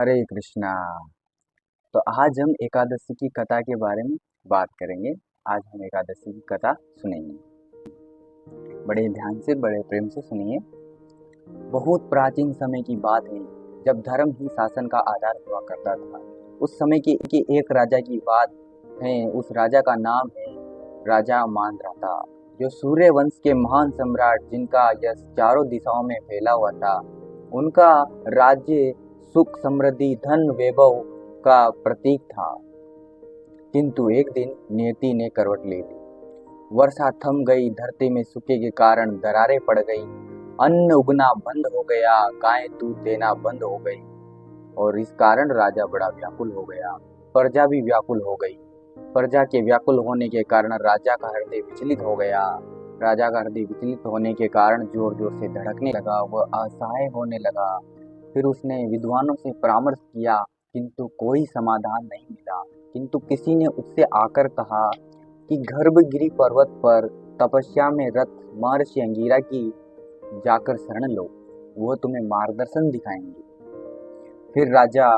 हरे कृष्णा। तो आज हम एकादशी की कथा के बारे में बात करेंगे। आज हम एकादशी की कथा सुनेंगे। बड़े ध्यान से, बड़े प्रेम से सुनिए। बहुत प्राचीन समय की बात है, जब धर्म ही शासन का आधार हुआ करता था। उस समय की एक राजा की बात है। उस राजा का नाम है राजा मांधाता, जो सूर्य वंश के महान सम्राट, जिनका यश चारों दिशाओं में फैला हुआ था। उनका राज्य सुख, समृद्धि, धन, वैभव का प्रतीक था। किंतु एक दिन नियति ने करवट ले ली। वर्षा थम गई, धरती में सूखे के कारण दरारें पड़ गई, अन्न उगना बंद हो गया, गायें दूध देना बंद हो गई। और इस कारण राजा बड़ा व्याकुल हो गया। प्रजा भी व्याकुल हो गई। प्रजा के व्याकुल होने के कारण राजा का हृदय विचलित हो गया। राजा का हृदय विचलित होने के कारण जोर जोर से धड़कने लगा, वह असहाय होने लगा। फिर उसने विद्वानों से परामर्श किया, किंतु कोई समाधान नहीं मिला। किंतु किसी ने उससे आकर कहा कि गर्भगिरि पर्वत पर तपस्या में रत महर्षि अंगिरा की जाकर शरण लो, वो तुम्हें मार्गदर्शन दिखाएंगे। फिर राजा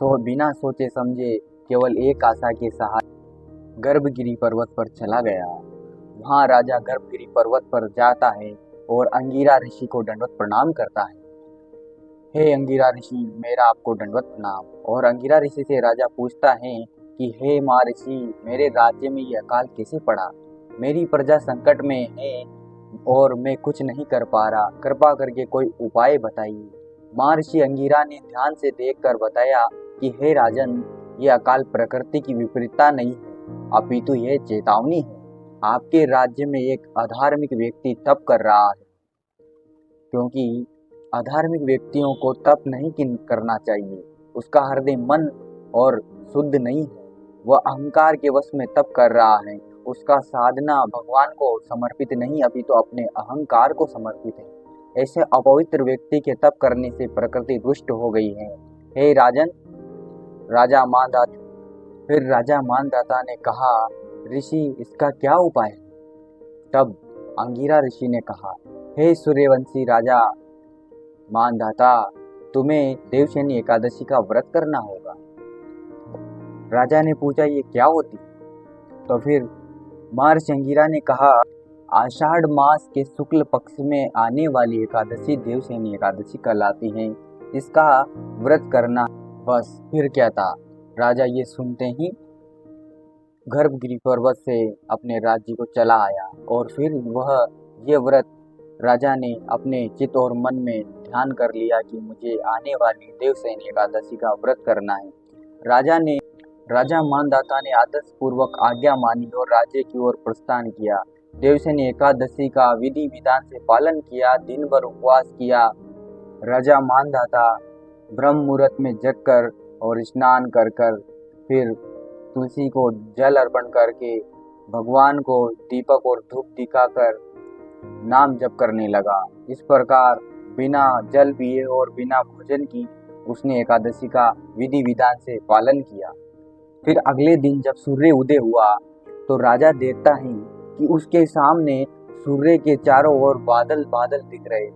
बिना सोचे समझे, केवल एक आशा के सहारे गर्भगिरि पर्वत पर चला गया। वहाँ राजा गर्भगिरि पर्वत पर जाता है और अंगिरा ऋषि को दंडवत प्रणाम करता है। हे अंगिरा ऋषि, मेरा आपको दंडवत प्रणाम। और अंगिरा ऋषि से राजा पूछता है कि हे महर्षि, मेरे राज्य में यह अकाल कैसे पड़ा? मेरी प्रजा संकट में है और मैं कुछ नहीं कर पा रहा, कृपा करके कोई उपाय बताइए। महर्षि अंगिरा ने ध्यान से देखकर बताया कि हे राजन, यह अकाल प्रकृति की विपरीतता नहीं है, अपितु यह चेतावनी है। आपके राज्य में एक अधार्मिक व्यक्ति तप कर रहा है, क्योंकि अधार्मिक व्यक्तियों को तप नहीं करना चाहिए। उसका हृदय मन और शुद्ध नहीं है, वह अहंकार के वश में तप कर रहा है। उसका साधना भगवान को समर्पित नहीं, अभी तो अपने अहंकार को समर्पित है। ऐसे अपवित्र व्यक्ति के तप करने से प्रकृति रुष्ट हो गई है। हे राजन, राजा मांधाता फिर राजा मांधाता ने कहा, ऋषि, इसका क्या उपाय है? तब अंगिरा ऋषि ने कहा, हे सूर्यवंशी राजा मांधाता, तुम्हें देवशयनी एकादशी का व्रत करना होगा। राजा ने पूछा, ये क्या होती? तो फिर महर्षि अंगिरा ने कहा, आषाढ़ मास के शुक्ल पक्ष में आने वाली एकादशी देवशयनी एकादशी कहलाती है। इसका व्रत करना, बस। फिर क्या था, राजा ये सुनते ही गर्भगिरि पर्वत से अपने राज्य को चला आया। और फिर वह ये व्रत राजा ने अपने चित्त और मन में ध्यान कर लिया कि मुझे आने वाली देवशयनी एकादशी का व्रत करना है। राजा मांधाता ने आदर्श पूर्वक आज्ञा मानी और राज्य की ओर प्रस्थान किया। देवशयनी एकादशी का विधि विधान से पालन किया, दिन भर उपवास किया। राजा मांधाता ब्रह्म मुहूर्त में जगकर और स्नान कर फिर तुलसी को जल अर्पण करके भगवान को दीपक और धूप दिखाकर नाम जप करने लगा। इस प्रकार बिना जल पिए और बिना भोजन की उसने एकादशी का विधि विधान से पालन किया। फिर अगले दिन जब सूर्य उदय हुआ तो राजा देखता है कि उसके सामने सूर्य के चारों ओर बादल बादल दिख रहे,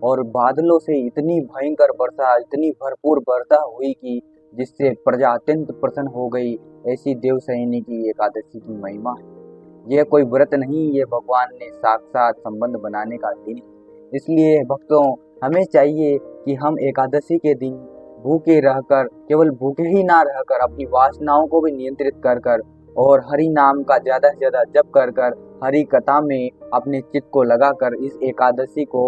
और बादलों से इतनी भयंकर वर्षा, इतनी भरपूर वर्षा हुई कि जिससे प्रजा अत्यंत प्रसन्न हो गई। ऐसी देवशयनी की एकादशी की महिमा है। यह कोई व्रत नहीं, ये भगवान ने साक्षात संबंध बनाने का दिन है। इसलिए भक्तों, हमें चाहिए कि हम एकादशी के दिन भूखे रहकर, केवल भूखे ही ना रहकर, अपनी वासनाओं को भी नियंत्रित कर और हरि नाम का ज्यादा से ज्यादा जप कर हरि कथा में अपने चित्त को लगाकर इस एकादशी को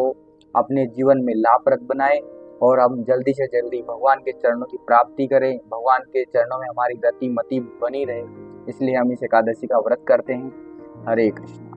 अपने जीवन में लाभप्रद बनाए और हम जल्दी से जल्दी भगवान के चरणों की प्राप्ति करें। भगवान के चरणों में हमारी गति मति बनी रहे, इसलिए हम इस एकादशी का व्रत करते हैं। हरे कृष्ण।